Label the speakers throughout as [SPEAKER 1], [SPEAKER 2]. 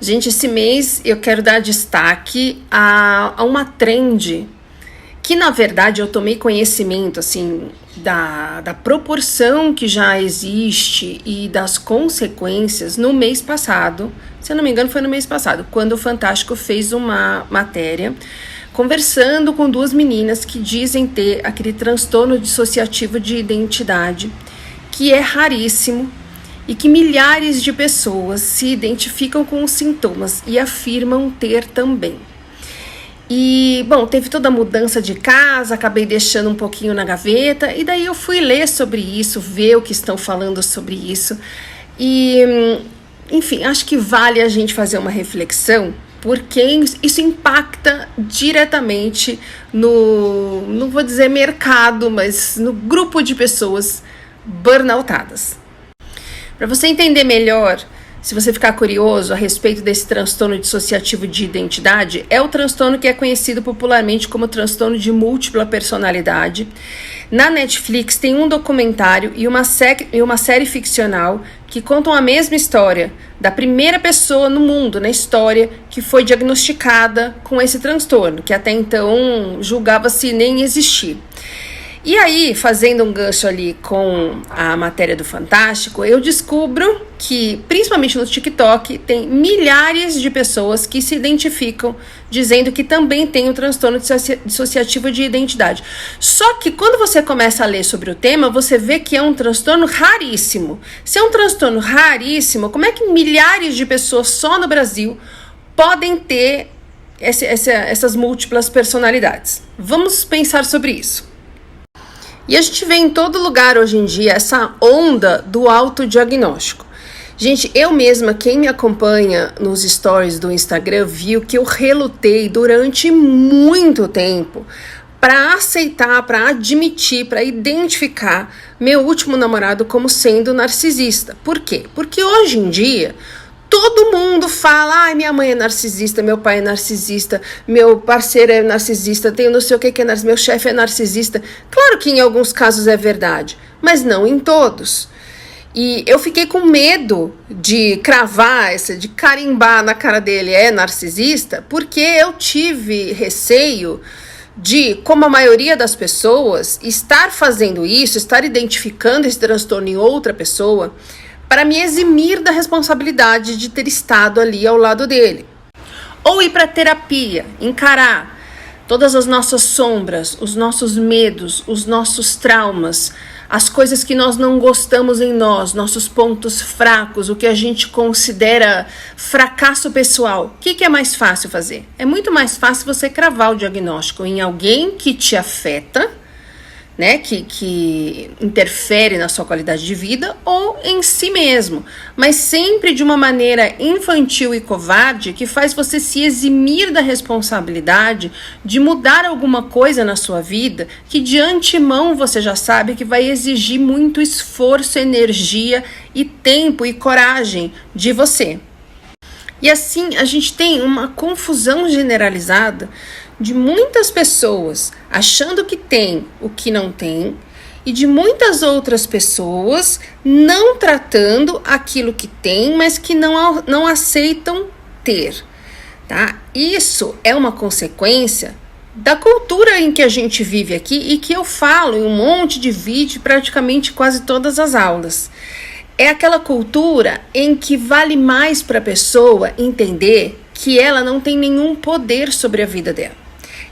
[SPEAKER 1] Gente, esse mês eu quero dar destaque a uma trend que, na verdade, eu tomei conhecimento, assim, da proporção que já existe e das consequências no mês passado. Se eu não me engano, foi no mês passado, quando o Fantástico fez uma matéria conversando com duas meninas que dizem ter aquele transtorno dissociativo de identidade, que é raríssimo, e que milhares de pessoas se identificam com os sintomas e afirmam ter também. E, bom, teve toda a mudança de casa, acabei deixando um pouquinho na gaveta, e daí eu fui ler sobre isso, ver o que estão falando sobre isso. E, enfim, acho que vale a gente fazer uma reflexão, porque isso impacta diretamente no, não vou dizer mercado, mas no grupo de pessoas burnoutadas. Para você entender melhor, se você ficar curioso a respeito desse transtorno dissociativo de identidade, é o transtorno que é conhecido popularmente como transtorno de múltipla personalidade. Na Netflix tem um documentário e uma série ficcional que contam a mesma história da primeira pessoa no mundo, na história, que foi diagnosticada com esse transtorno, que até então julgava-se nem existir. E aí, fazendo um gancho ali com a matéria do Fantástico, eu descubro que, principalmente no TikTok, tem milhares de pessoas que se identificam dizendo que também tem o transtorno dissociativo de identidade. Só que quando você começa a ler sobre o tema, você vê que é um transtorno raríssimo. Se é um transtorno raríssimo, como é que milhares de pessoas só no Brasil podem ter essas múltiplas personalidades? Vamos pensar sobre isso. E a gente vê em todo lugar hoje em dia essa onda do autodiagnóstico. Gente, eu mesma, quem me acompanha nos stories do Instagram, viu que eu relutei durante muito tempo para aceitar, para admitir, para identificar meu último namorado como sendo narcisista. Por quê? Porque hoje em dia todo mundo fala, minha mãe é narcisista, meu pai é narcisista, meu parceiro é narcisista, tenho não sei o que é narcisista, meu chefe é narcisista. Claro que em alguns casos é verdade, mas não em todos. E eu fiquei com medo de cravar, de carimbar na cara dele é narcisista, porque eu tive receio de, como a maioria das pessoas, estar fazendo isso, estar identificando esse transtorno em outra pessoa, para me eximir da responsabilidade de ter estado ali ao lado dele. Ou ir para terapia, encarar todas as nossas sombras, os nossos medos, os nossos traumas, as coisas que nós não gostamos em nós, nossos pontos fracos, o que a gente considera fracasso pessoal. O que é mais fácil fazer? É muito mais fácil você cravar o diagnóstico em alguém que te afeta, né, que interfere na sua qualidade de vida, ou em si mesmo, mas sempre de uma maneira infantil e covarde que faz você se eximir da responsabilidade de mudar alguma coisa na sua vida que de antemão você já sabe que vai exigir muito esforço, energia e tempo e coragem de você. E assim a gente tem uma confusão generalizada de muitas pessoas achando que tem o que não tem e de muitas outras pessoas não tratando aquilo que tem, mas que não aceitam ter, tá? Isso é uma consequência da cultura em que a gente vive aqui e que eu falo em um monte de vídeo, praticamente quase todas as aulas. É aquela cultura em que vale mais para a pessoa entender que ela não tem nenhum poder sobre a vida dela,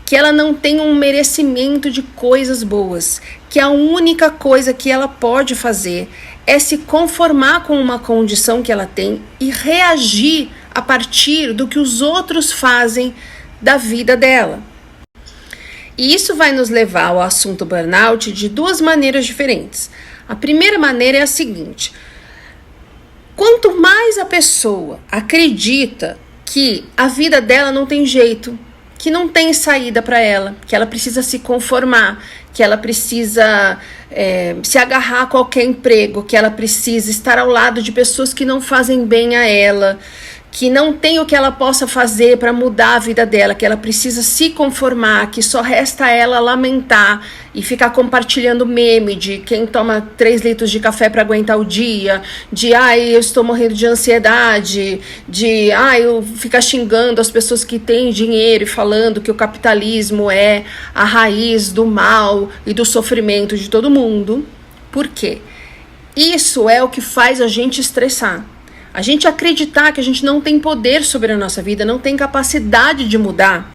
[SPEAKER 1] que ela não tem um merecimento de coisas boas, que a única coisa que ela pode fazer é se conformar com uma condição que ela tem e reagir a partir do que os outros fazem da vida dela. E isso vai nos levar ao assunto burnout de duas maneiras diferentes. A primeira maneira é a seguinte: quanto mais a pessoa acredita que a vida dela não tem jeito, que não tem saída para ela, que ela precisa se conformar, que ela precisa se agarrar a qualquer emprego, que ela precisa estar ao lado de pessoas que não fazem bem a ela, que não tem o que ela possa fazer para mudar a vida dela, que ela precisa se conformar, que só resta ela lamentar e ficar compartilhando meme de quem toma 3 litros de café para aguentar o dia, de eu estou morrendo de ansiedade, de eu ficar xingando as pessoas que têm dinheiro e falando que o capitalismo é a raiz do mal e do sofrimento de todo mundo. Por quê? Isso é o que faz a gente estressar. A gente acreditar que a gente não tem poder sobre a nossa vida, não tem capacidade de mudar,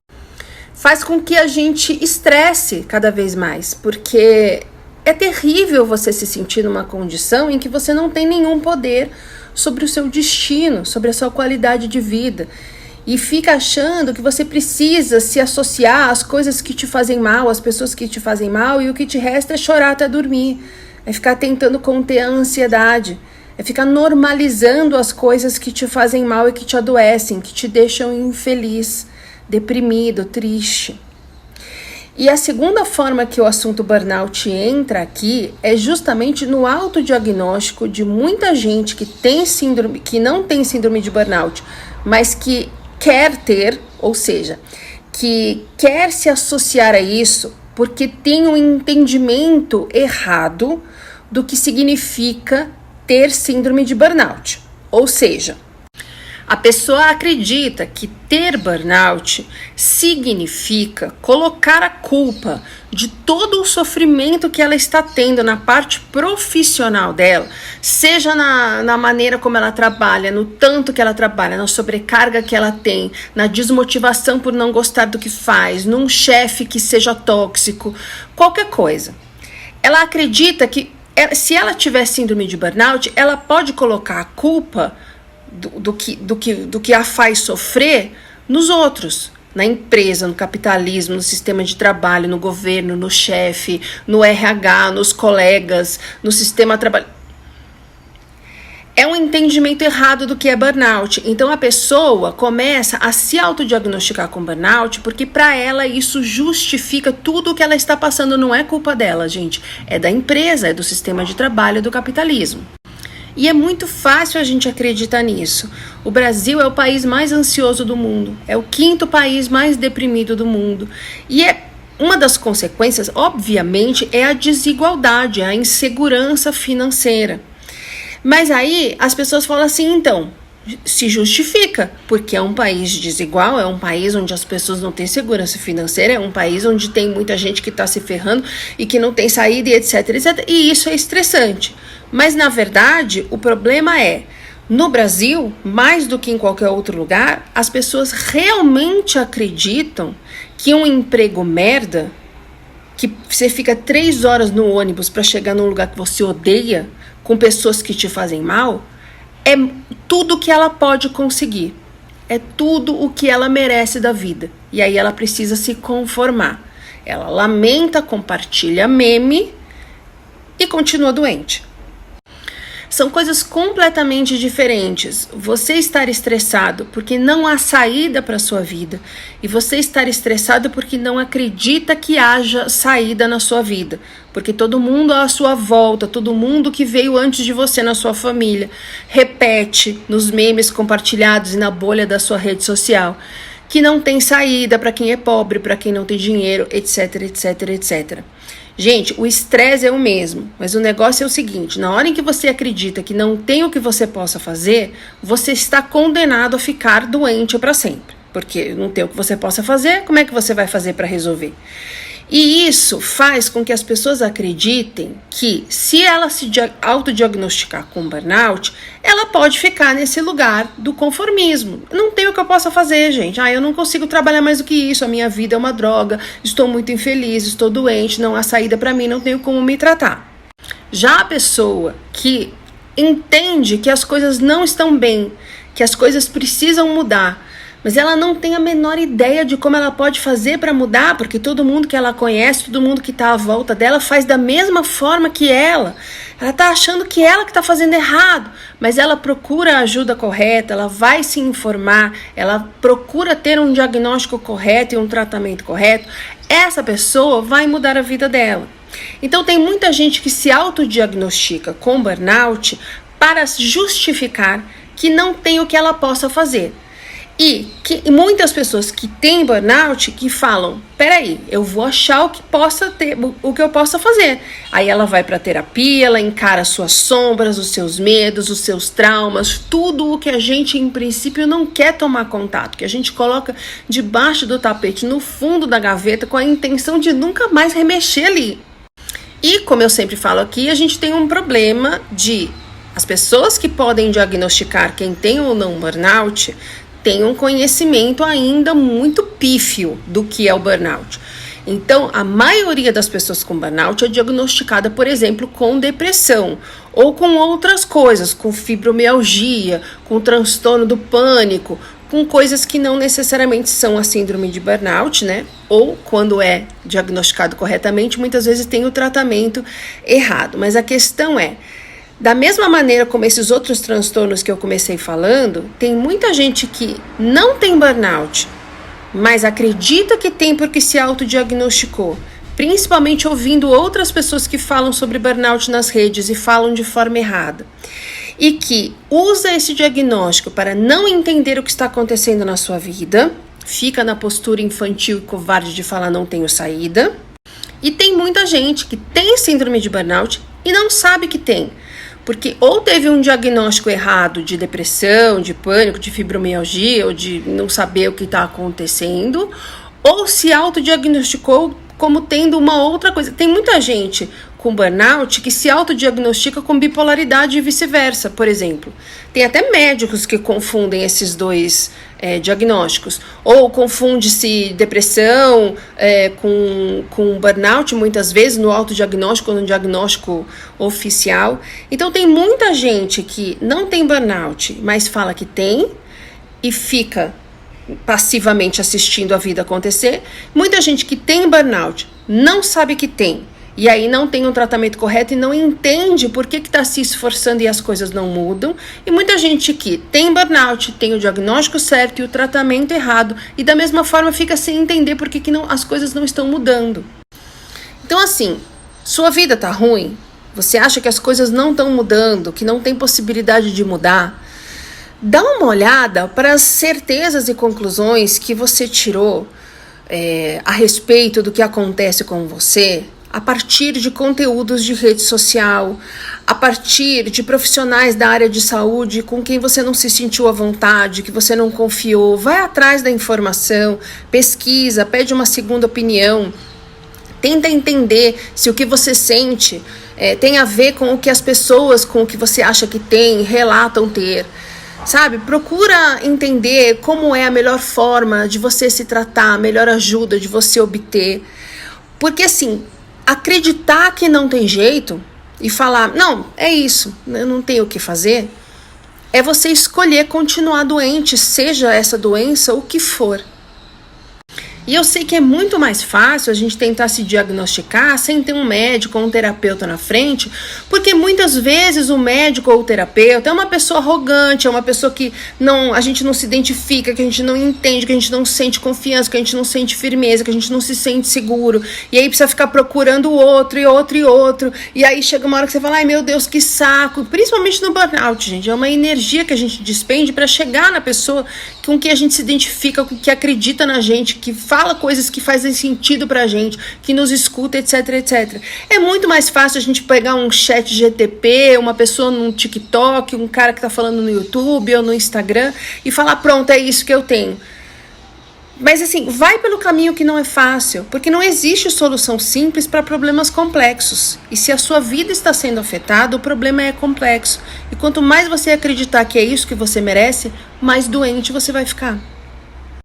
[SPEAKER 1] faz com que a gente estresse cada vez mais, porque é terrível você se sentir numa condição em que você não tem nenhum poder sobre o seu destino, sobre a sua qualidade de vida, e fica achando que você precisa se associar às coisas que te fazem mal, às pessoas que te fazem mal, e o que te resta é chorar até dormir, é ficar tentando conter a ansiedade, é ficar normalizando as coisas que te fazem mal e que te adoecem, que te deixam infeliz, deprimido, triste. E a segunda forma que o assunto burnout entra aqui é justamente no autodiagnóstico de muita gente que não tem síndrome de burnout, mas que quer ter, ou seja, que quer se associar a isso porque tem um entendimento errado do que significa ter síndrome de burnout. Ou seja, a pessoa acredita que ter burnout significa colocar a culpa de todo o sofrimento que ela está tendo na parte profissional dela, seja na maneira como ela trabalha, no tanto que ela trabalha, na sobrecarga que ela tem, na desmotivação por não gostar do que faz, num chefe que seja tóxico, qualquer coisa. Ela acredita que se ela tiver síndrome de burnout, ela pode colocar a culpa do que a faz sofrer nos outros, na empresa, no capitalismo, no sistema de trabalho, no governo, no chefe, no RH, nos colegas, no sistema trabalho. É um entendimento errado do que é burnout. Então a pessoa começa a se autodiagnosticar com burnout porque para ela isso justifica tudo o que ela está passando. Não é culpa dela, gente. É da empresa, é do sistema de trabalho, é do capitalismo. E é muito fácil a gente acreditar nisso. O Brasil é o país mais ansioso do mundo. É o 5º país mais deprimido do mundo. E uma das consequências, obviamente, é a desigualdade, a insegurança financeira. Mas aí as pessoas falam assim, então, se justifica, porque é um país desigual, é um país onde as pessoas não têm segurança financeira, é um país onde tem muita gente que está se ferrando e que não tem saída e etc, etc. E isso é estressante. Mas, na verdade, o problema é, no Brasil, mais do que em qualquer outro lugar, as pessoas realmente acreditam que um emprego merda, que você fica 3 horas no ônibus para chegar num lugar que você odeia, com pessoas que te fazem mal, é tudo que ela pode conseguir. É tudo o que ela merece da vida. E aí ela precisa se conformar. Ela lamenta, compartilha meme e continua doente. São coisas completamente diferentes. Você estar estressado porque não há saída para a sua vida e você estar estressado porque não acredita que haja saída na sua vida. Porque todo mundo à sua volta, todo mundo que veio antes de você na sua família, repete nos memes compartilhados e na bolha da sua rede social que não tem saída para quem é pobre, para quem não tem dinheiro, etc, etc, etc. Gente, o estresse é o mesmo, mas o negócio é o seguinte, na hora em que você acredita que não tem o que você possa fazer, você está condenado a ficar doente para sempre, porque não tem o que você possa fazer, como é que você vai fazer para resolver? E isso faz com que as pessoas acreditem que se ela se autodiagnosticar com burnout, ela pode ficar nesse lugar do conformismo. Não tem o que eu possa fazer, gente. Eu não consigo trabalhar mais do que isso, a minha vida é uma droga, estou muito infeliz, estou doente, não há saída para mim, não tenho como me tratar. Já a pessoa que entende que as coisas não estão bem, que as coisas precisam mudar, mas ela não tem a menor ideia de como ela pode fazer para mudar, porque todo mundo que ela conhece, todo mundo que está à volta dela faz da mesma forma que ela. Ela está achando que ela que está fazendo errado, mas ela procura a ajuda correta, ela vai se informar, ela procura ter um diagnóstico correto e um tratamento correto. Essa pessoa vai mudar a vida dela. Então tem muita gente que se autodiagnostica com burnout para justificar que não tem o que ela possa fazer. E muitas pessoas que têm burnout que falam, peraí, eu vou achar o que eu possa fazer. Aí ela vai para terapia, ela encara as suas sombras, os seus medos, os seus traumas, tudo o que a gente em princípio não quer tomar contato, que a gente coloca debaixo do tapete, no fundo da gaveta, com a intenção de nunca mais remexer ali. E como eu sempre falo aqui, a gente tem um problema de as pessoas que podem diagnosticar quem tem ou não burnout tem um conhecimento ainda muito pífio do que é o burnout. Então, a maioria das pessoas com burnout é diagnosticada, por exemplo, com depressão ou com outras coisas, com fibromialgia, com transtorno do pânico, com coisas que não necessariamente são a síndrome de burnout, né? Ou, quando é diagnosticado corretamente, muitas vezes tem o tratamento errado. Mas a questão é, da mesma maneira como esses outros transtornos que eu comecei falando, tem muita gente que não tem burnout, mas acredita que tem porque se autodiagnosticou, principalmente ouvindo outras pessoas que falam sobre burnout nas redes e falam de forma errada, e que usa esse diagnóstico para não entender o que está acontecendo na sua vida, fica na postura infantil e covarde de falar não tenho saída, e tem muita gente que tem síndrome de burnout e não sabe que tem, porque ou teve um diagnóstico errado de depressão, de pânico, de fibromialgia, ou de não saber o que está acontecendo, ou se autodiagnosticou como tendo uma outra coisa. Tem muita gente com burnout que se autodiagnostica com bipolaridade e vice-versa, por exemplo. Tem até médicos que confundem esses dois diagnósticos. Ou confunde-se depressão com burnout, muitas vezes, no autodiagnóstico ou no diagnóstico oficial. Então, tem muita gente que não tem burnout, mas fala que tem e fica passivamente assistindo a vida acontecer. Muita gente que tem burnout não sabe que tem. E aí não tem um tratamento correto e não entende por que está se esforçando e as coisas não mudam. E muita gente que tem burnout, tem o diagnóstico certo e o tratamento errado. E da mesma forma fica sem entender por que as coisas não estão mudando. Então assim, sua vida tá ruim? Você acha que as coisas não estão mudando, que não tem possibilidade de mudar? Dá uma olhada para as certezas e conclusões que você tirou a respeito do que acontece com você, a partir de conteúdos de rede social, a partir de profissionais da área de saúde com quem você não se sentiu à vontade, que você não confiou. Vai atrás da informação, pesquisa, pede uma segunda opinião, tenta entender se o que você sente tem a ver com o que as pessoas com o que você acha que tem relatam ter. Sabe, procura entender como é a melhor forma de você se tratar, a melhor ajuda de você obter. Porque assim, acreditar que não tem jeito e falar, não, é isso, eu não tenho o que fazer, é você escolher continuar doente, seja essa doença o que for. E eu sei que é muito mais fácil a gente tentar se diagnosticar sem ter um médico ou um terapeuta na frente, porque muitas vezes o médico ou o terapeuta é uma pessoa arrogante, é uma pessoa que a gente não se identifica, que a gente não entende, que a gente não sente confiança, que a gente não sente firmeza, que a gente não se sente seguro, e aí precisa ficar procurando outro, e aí chega uma hora que você fala, ai meu Deus, que saco, principalmente no burnout, gente, é uma energia que a gente despende para chegar na pessoa com que a gente se identifica, com que acredita na gente, que fala coisas que fazem sentido pra gente, que nos escuta, etc, etc. É muito mais fácil a gente pegar um chat GTP, uma pessoa no TikTok, um cara que tá falando no YouTube ou no Instagram e falar, pronto, é isso que eu tenho. Mas assim, vai pelo caminho que não é fácil, porque não existe solução simples para problemas complexos. E se a sua vida está sendo afetada, o problema é complexo. E quanto mais você acreditar que é isso que você merece, mais doente você vai ficar.